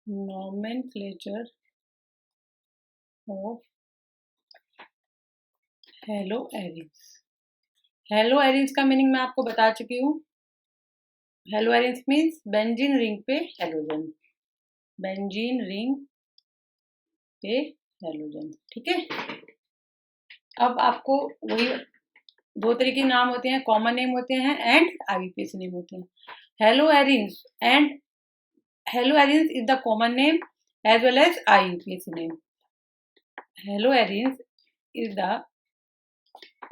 nomenclature of haloarenes. Haloarenes का meaning मैं आपको बता चुकी हूँ। Haloarenes means benzene ring पे हेलोजन, बेंजीन रिंग पे हेलोजन। ठीक है, अब आपको वही दो तरीके के नाम होते हैं, कॉमन नेम होते हैं एंड आईयूपीएसी नेम होते हैं। Haloarenes and haloarenes is the common name as well as IUPAC name. Haloarenes is the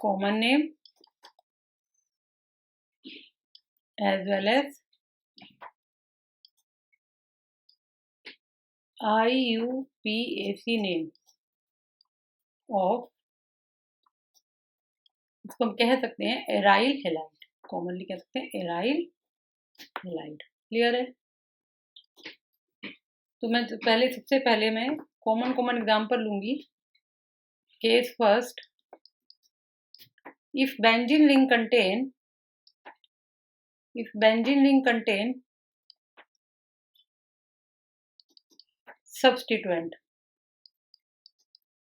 common name as well as IUPAC name of, इसको हम कह सकते हैं aryl halide, commonly कह सकते हैं एराइल हेलाइड। क्लियर है? तो मैं सबसे पहले मैं कॉमन एग्जांपल लूंगी। Case first, if benzene ring contain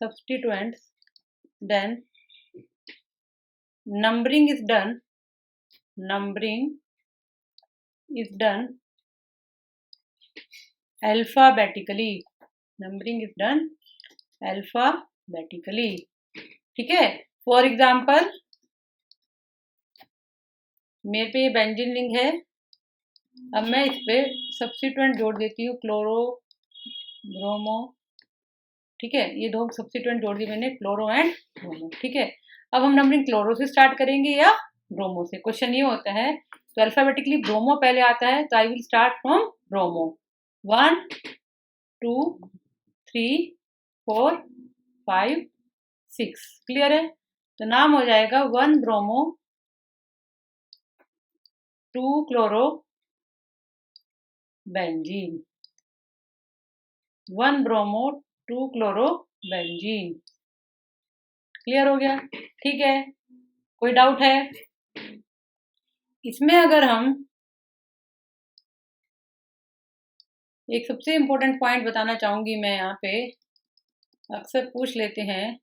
substituents, then numbering is done alphabetically, ठीक है। फॉर एग्जाम्पल, मेरे पे ये बेंजीन रिंग है, अब मैं इस पे सब्स्टिट्यूएंट जोड़ देती हूँ, क्लोरो, ब्रोमो। ठीक है, ये दो सब्स्टिट्यूएंट जोड़ दी मैंने, क्लोरो एंड ब्रोमो। ठीक है, अब हम नंबरिंग क्लोरो से स्टार्ट करेंगे या ब्रोमो से। क्वेश्चन ये होता है, तो अल्फाबेटिकली ब्रोमो पहले आता है, तो I will start from bromo. 1 2 3 4 5 6। Clear है? तो नाम हो जाएगा 1 bromo 2 chloro benzene, 1 bromo 2 chloro benzene. Clear हो गया? ठीक है, कोई डाउट है इसमें? अगर हम एक सबसे इंपॉर्टेंट पॉइंट बताना चाहूंगी मैं यहाँ पे, अक्सर पूछ लेते हैं,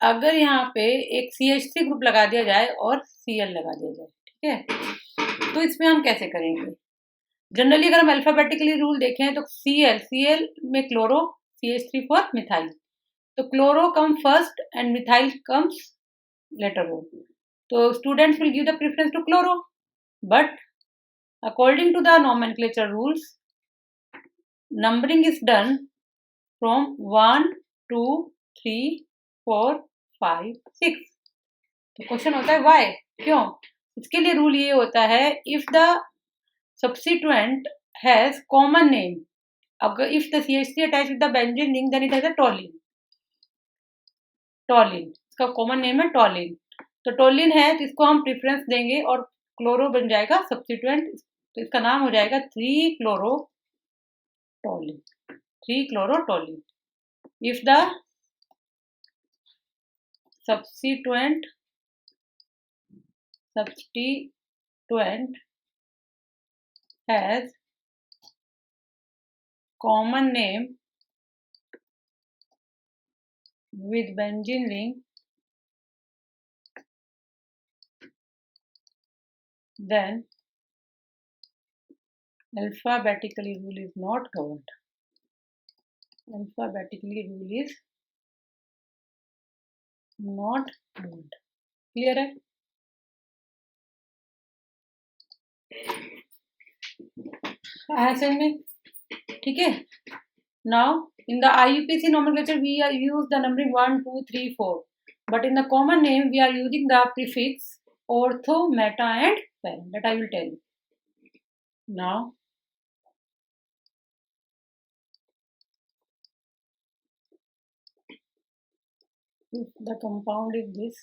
अगर यहाँ पे एक CH3 ग्रुप लगा दिया जाए और Cl लगा दिया जाए, ठीक है, तो इसमें हम कैसे करेंगे? जनरली अगर हम अल्फाबेटिकली रूल देखें तो Cl में क्लोरो, CH3 फॉर मिथाइल, तो chloro come first and methyl comes later on, तो students will give the preference to chloro, but according to the nomenclature rules, numbering is done from 1 2 3 4 5 6। तो question होता है why, क्यों? इसके लिए rule ये होता है, if the substituent has common name, अगर if the CH3 attached with the benzene ring, then it has a toluene, इसका कॉमन नेम है टॉलिन। तो टॉलिन है तो इसको हम प्रेफरेंस देंगे और क्लोरो बन जाएगा सब्स्टिट्यूएंट, तो इसका नाम हो जाएगा 3 chloro टॉलिन। If the substituent has common name with benzene ring, then alphabetically rule is not governed. Clear है? में ठीक है। Now in the IUPAC nomenclature we use the numbering 1 2 3 4, but in the common name we are using the prefix ortho, meta and parent, that I will tell you now. If the compound is this,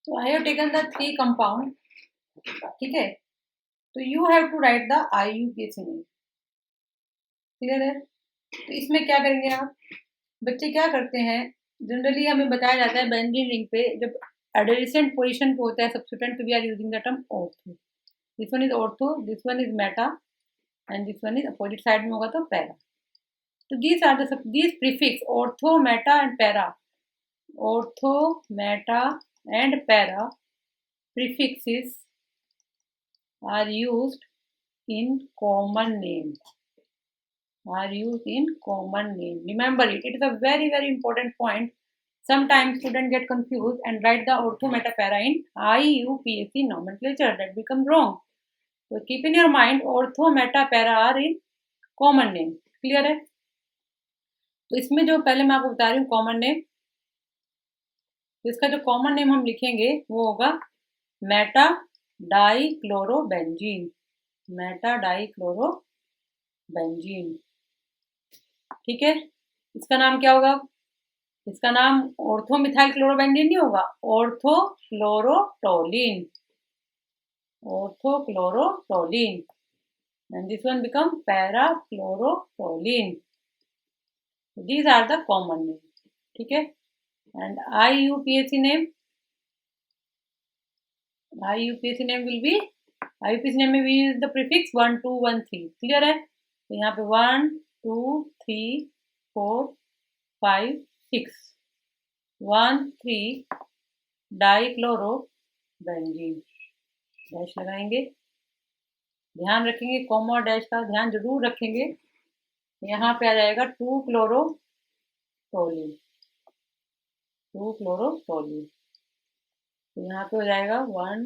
So I have taken the 3 compound, ठीक है. तो you have to write the IUPAC name. Clear है. तो इसमें क्या करेंगे आप बच्चे, क्या करते हैं, जनरली हमें बताया जाता है बेंजीन रिंग पे जब एडोलेसेंट पोजीशन पे होता है substituent, we are using the term ortho. This one is ortho, this one is meta and this one is opposite side में होगा तो पैरा. तो these are these prefix ortho, meta and para. Ortho, meta and para prefixes are used in common name. Are used in common name. Remember it. It is a very very important point. Sometimes students get confused and write the ortho, meta, para in IUPAC nomenclature. That becomes wrong. So keep in your mind ortho, meta, para are in common name. Clear है. तो इसमें जो पहले मैं आपको बता रही हूँ कॉमन नेम, तो इसका जो कॉमन नेम हम लिखेंगे वो होगा मेटा डाइक्लोरोबेंजीन. Meta dichlorobenzene. ठीक है. इसका नाम क्या होगा, इसका नाम ऑर्थो मिथाइल क्लोरोबेंजीन नहीं होगा, ortho chlorotoluene. Ortho chlorotoluene. And this one become para chlorotoluene. These are the common name. ठीक है. And IUPAC name, IUPAC name will be, IUPAC name में we use the prefix 1 2 1 3. Clear है. तो यहाँ पे 1 2 3 4 5 6 1 3 dichlorobenzene. Dash लगाएंगे. ध्यान रखेंगे कॉमा डैश का ध्यान जरूर रखेंगे. यहाँ पे आ जाएगा 2 क्लोरोटोलिन. 2 क्लोरोटोलिन. तो यहाँ पे हो जाएगा 1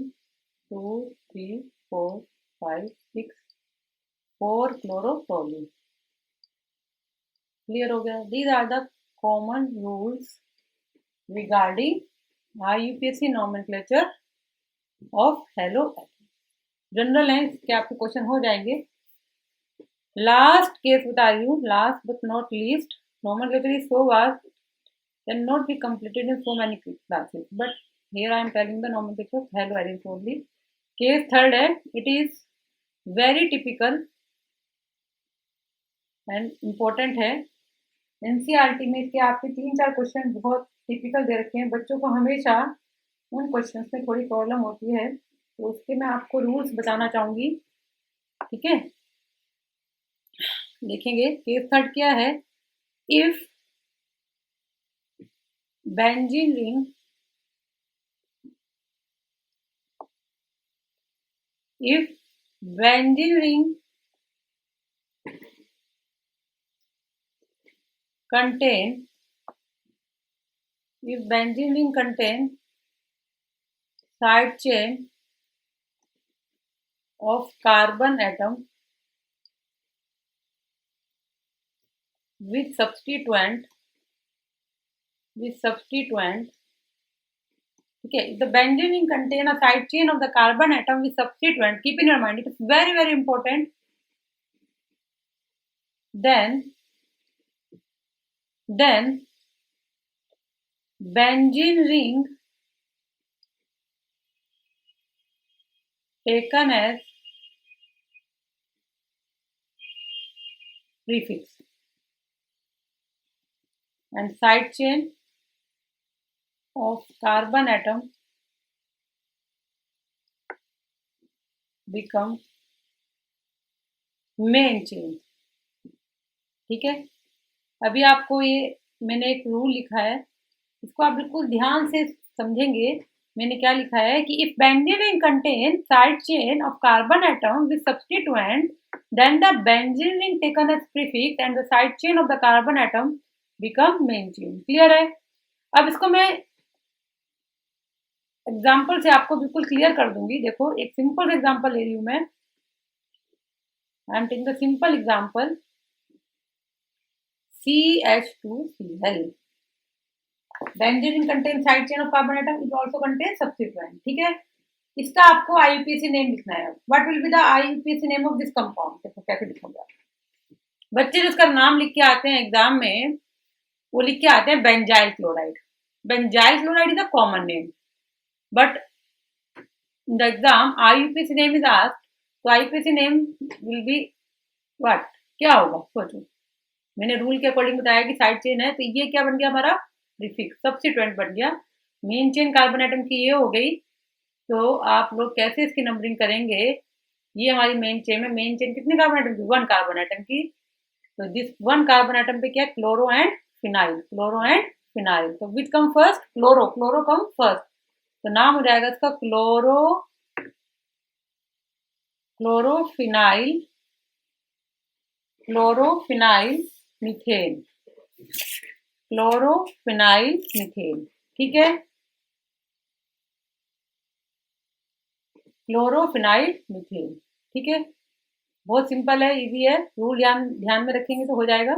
2 3 4 5 6 4 क्लोरोटोलिन. क्लियर हो गया. These are the common rules regarding IUPAC nomenclature of halo. General है, इसके आपके क्वेश्चन हो जाएंगे. लास्ट केस बता रही हूँ, last but not least. Nomenclature is so vast can not be completed in so many classes, but here I am telling the nomenclature of halo additives only. Case third है, it is very typical and important है. NCERT में इसके आपके 3-4 question बहुत typical दे रखे हैं. बच्चों को हमेशा उन क्वेश्चंस में थोड़ी प्रॉब्लम होती है, तो उसके मैं आपको रूल्स बताना चाहूंगी. ठीक है. देखेंगे केस थर्ड क्या है. If benzene ring, if benzene ring contain, if benzene ring contain side chain of carbon atom with substituent, okay, the benzene ring contain a side chain of the carbon atom with substituent. Keep in your mind, it is very very important. Then benzene ring taken as prefix and side chain of carbon atom become main chain. ठीक है. अभी आपको ये मैंने एक rule लिखा है, इसको आप बिल्कुल ध्यान से समझेंगे. मैंने क्या लिखा है कि if benzene ring contain side chain of carbon atom with substituent, then the benzene ring taken as prefix and the side chain of the carbon atom become main chain. Clear है. अब इसको मैं एग्जाम्पल से आपको बिल्कुल clear कर दूंगी. देखो एक सिंपल एग्जाम्पल ले रही हूं मैं. I am taking the simple example CH2Cl. Benzene ring contains side chain of carbon atom. It also contains substituent. ठीक है. इसका आपको IUPAC नेम लिखना है. What will be the IUPAC name of this compound? देखो कैसे लिखूंगा. बच्चे जिसका नाम लिख के आते हैं एग्जाम में, वो लिख के आते हैं benzyl chloride. Benzyl chloride is a common name. but in the exam IUPAC name is asked, तो IUPAC name will be what? क्या होगा सोचो। मैंने रूल के अकॉर्डिंग बताया कि साइड चेन है, तो ये क्या बन गया हमारा प्रीफिक्स, सब्स्टिट्यूएंट बन गया। मेन चेन कार्बन एटम की ये हो गई, तो आप लोग कैसे इसकी नंबरिंग करेंगे? ये हमारी मेन चेन है। मेन चेन कितने कार्बन एटम की? 1 कार्बन एटम की। तो दिस 1 कार्बन एटम पे क्या? Chloro and phenyl, chloro and phenyl. तो which come first? Chloro, chloro come first. तो नाम हो जाएगा इसका chlorophenyl, chlorophenyl methane, chlorophenyl methane. ठीक है, क्लोरोफिनाइल मीथेन। ठीक है, बहुत सिंपल है, इजी है, रूल ध्यान में रखेंगे तो हो जाएगा।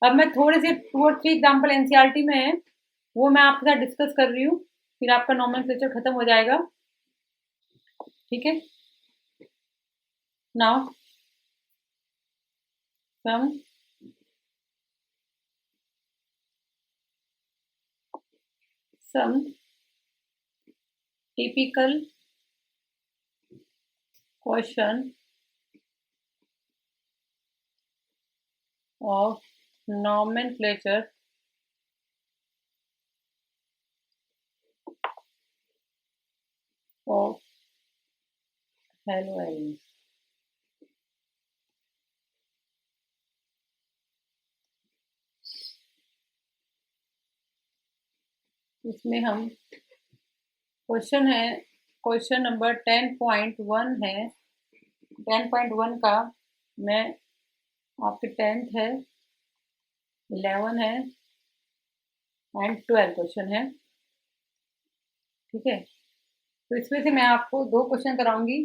अब मैं थोड़े से 2 और 3 एग्जाम्पल एनसीईआरटी में है, वो मैं आपके साथ डिस्कस कर रही हूँ, फिर आपका नोमेनक्लेचर खत्म हो जाएगा। ठीक है, now some typical question of nomenclature of halogens। इसमें हम क्वेश्चन है, क्वेश्चन नंबर 10.1 है। 10.1 का मैं आपके 10th है, 11 है एंड 12 क्वेश्चन है। ठीक है, तो इसमें से मैं आपको 2 क्वेश्चन कराऊंगी,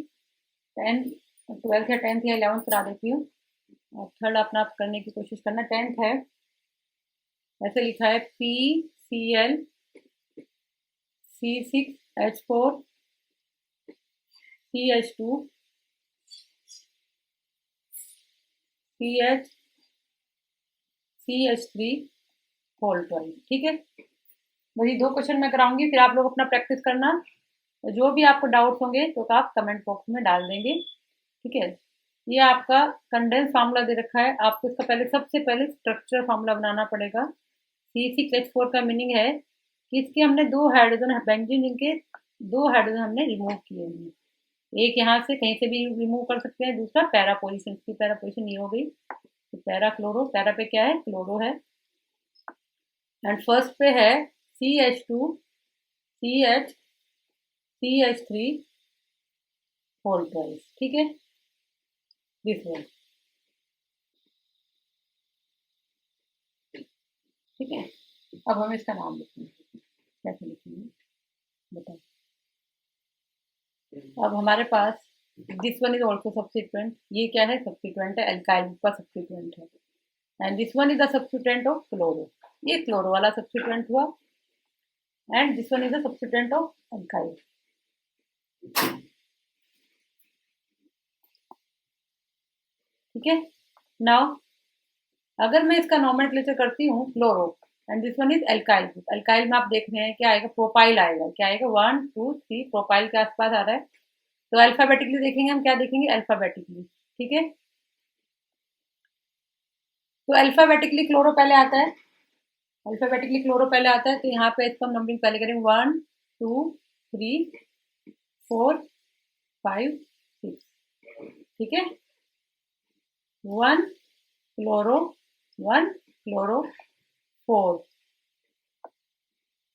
10, 12 या 10th या 11th करा देती हूँ, और थर्ड अपना आप करने की कोशिश करना। 10th है, ऐसे लिखा है PCl C6H4 CH2 CH3 whole 12। ठीक है, वही 2 क्वेश्चन मैं कराऊंगी, फिर आप लोग अपना प्रैक्टिस करना। जो भी आपको डाउट्स होंगे तो आप कमेंट बॉक्स में डाल देंगे। ठीक है, ये आपका कंडेंस फार्मूला दे रखा है, आपको इसका सबसे पहले स्ट्रक्चर फार्मूला बनाना पड़ेगा। C6H4 का मीनिंग है कि इसके हमने 2 हाइड्रोजन, बेंजीन के 2 हाइड्रोजन हमने रिमूव किए हैं। एक यहाँ से कहीं से भी रिमूव कर सकते हैं, दूसरा पैरा पोजिशन, इसकी पैरा पोजिशन ये हो गई, तो पैरा क्लोरो, पैरा पे क्या है? क्लोरो है। एंड फर्स्ट पे है CH2 CH3 होल 12। ठीक है, दिस वन। ठीक है, अब हम इसका नाम लिखेंगे, कैसे लिखेंगे बताओ। अब हमारे पास this one is also substituent, ये क्या है? सब्स्टिट्यूएंट है, एल्काइल का सब्स्टिट्यूएंट है। And this one is the substituent of chloro, ये क्लोरो वाला सब्स्टिट्यूएंट हुआ। And this one is the substituent of alkyl. ठीक है, नाउ अगर मैं इसका नोमेनक्लेचर करती हूँ chloro, and this one is alkyl. Alkyl में आप देख रहे हैं क्या आएगा? प्रोपाइल आएगा। क्या आएगा? 1 2 3, प्रोपाइल के आसपास आ रहा है। तो अल्फाबेटिकली देखेंगे, हम क्या देखेंगे? अल्फाबेटिकली। ठीक है, तो अल्फाबेटिकली क्लोरो पहले आता है, अल्फाबेटिकली क्लोरो पहले आता है, तो यहाँ पे इसको हम नंबरिंग पहले करेंगे 1 2 3 4 5 6। ठीक है, 1 क्लोरो 1 क्लोरो 4।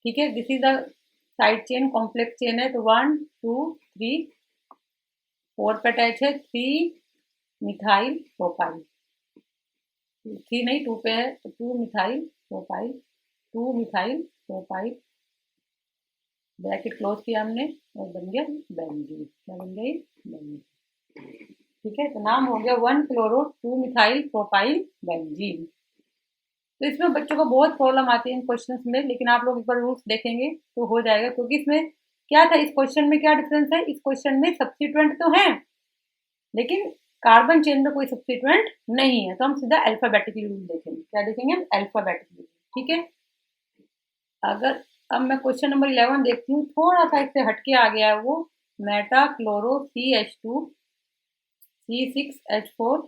ठीक है, this is the side chain, complex chain है, तो 1 2 3 4 पे अटैच है 3 मिथाइल प्रोपाइल, 3 नहीं 2 पे है, तो 2 methyl propyl, 2 methyl propyl, bracket close किया हमने और बन गया बेंजीन। क्या बन गई? बेंजीन। ठीक है, तो नाम हो गया 1 क्लोरो 2 मिथाइल प्रोपाइल बेंजीन। तो इसमें बच्चों को बहुत प्रॉब्लम आती है इन क्वेश्चंस में, लेकिन आप लोग एक बार रूल्स देखेंगे तो हो जाएगा, क्योंकि इसमें क्या था, इस क्वेश्चन में क्या डिफरेंस है? इस क्वेश्चन में सब्स्टिट्यूएंट तो है, लेकिन कार्बन चेन में कोई सब्स्टिट्यूएंट नहीं है, तो हम सीधा अल्फाबेटिकली रूल देखेंगे। क्या देखेंगे? हम अल्फाबेटिकली। ठीक है, अगर अब मैं क्वेश्चन नंबर 11 देखती हूँ, थोड़ा सा इससे हटके आ गया है वो। Meta chloro CH2 C6H4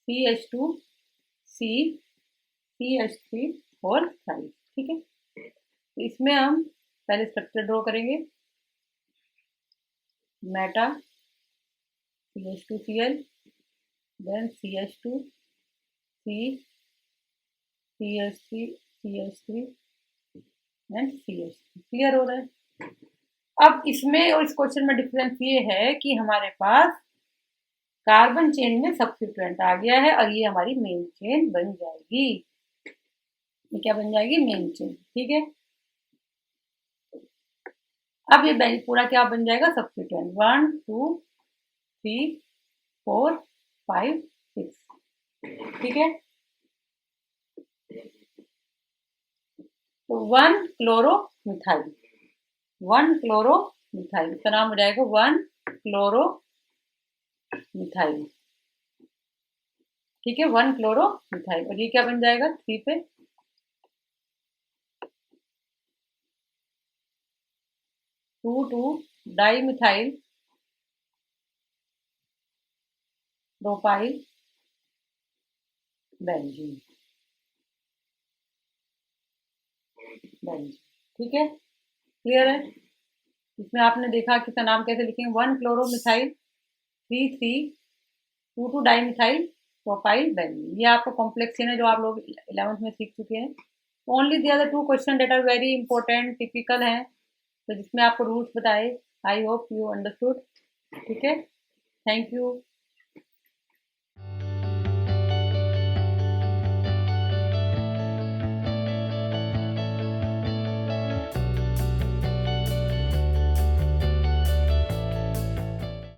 CH2 C CH3 और 5, ठीक है। तो इसमें हम पहले स्ट्रक्चर ड्रॉ करेंगे। Meta CH2Cl, then CH2 C CH3 CH3 and CH3। क्लियर हो रहा है? अब इसमें और इस क्वेश्चन में डिफरेंस ये है कि हमारे पास कार्बन चेन में सब्स्टिट्यूएंट आ गया है और ये हमारी मेन चेन बन जाएगी। ये क्या बन जाएगी? मेन चेन, ठीक है। अब ये पूरा क्या बन जाएगा? सब्स्टिट्यूएंट 1 2 3 4 5 6, ठीक है। तो 1 क्लोरो मिथाइल, 1 क्लोरो मिथाइल का नाम हो जाएगा 1 क्लोरो मिथाइल, ठीक है। 1 क्लोरो मिथाइल। और ये क्या बन जाएगा? 3 पे 2 di methyl propyl benzene, benzene, ठीक है। क्लियर है? इसमें आपने देखा कि इसका नाम कैसे लिखेंगे? 1 chloro methyl 2 di methyl propyl benzene. ये आपका कॉम्प्लेक्स चेन है जो आप लोग 11th में सीख चुके हैं। Only the other 2 question that are very important, typical हैं, तो जिसमें आपको रूल्स बताए। आई होप यू अंडरस्टूड, ठीक है। Thank you.